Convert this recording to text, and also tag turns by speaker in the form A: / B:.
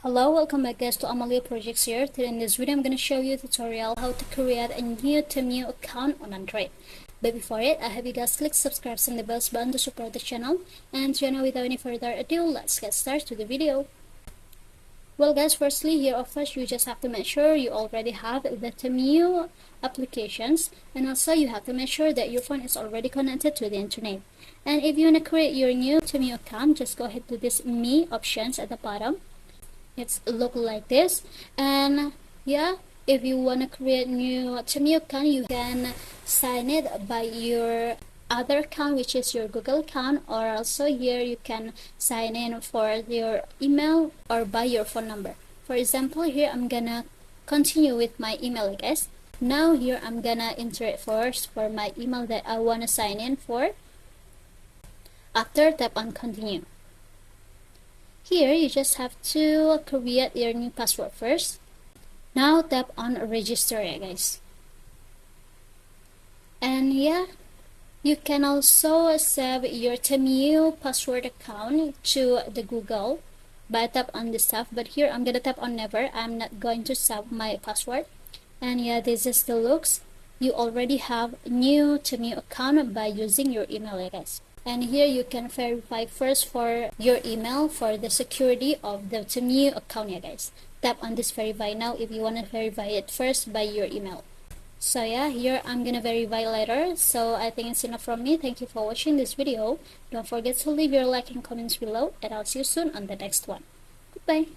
A: Hello, welcome back guys to Amalia Projects here. Today in this video I'm going to show you a tutorial how to create a new Temu account on Android. But before it, I have you guys click subscribe and the bell button to support the channel. And without any further ado, let's get started to the video. Well guys, firstly here of course you just have to make sure you already have the Temu applications, and also you have to make sure that your phone is already connected to the internet. And if you want to create your new Temu account, just go ahead to this Me options at the bottom. It's look like this, and yeah, if you want to create new Temu account, you can sign it by your other account, which is your Google account, or also here you can sign in for your email or by your phone number. For example, here I'm gonna continue with my email, guys. Now here I'm gonna enter it first for my email that I want to sign in for. After, tap on continue. Here you just have to create your new password first. Now tap on register, guys. And yeah, you can also save your Temu password account to the Google by tap on this stuff, but here I'm gonna tap on never. I'm not going to save my password. And yeah, this is the looks. You already have new Temu account by using your email, guys. And here you can verify first for your email for the security of the Temu account, guys. Tap on this verify now if you want to verify it first by your email. So yeah, here I'm gonna verify later. So I think it's enough from me. Thank you for watching this video. Don't forget to leave your like and comments below, and I'll see you soon on the next one. Goodbye.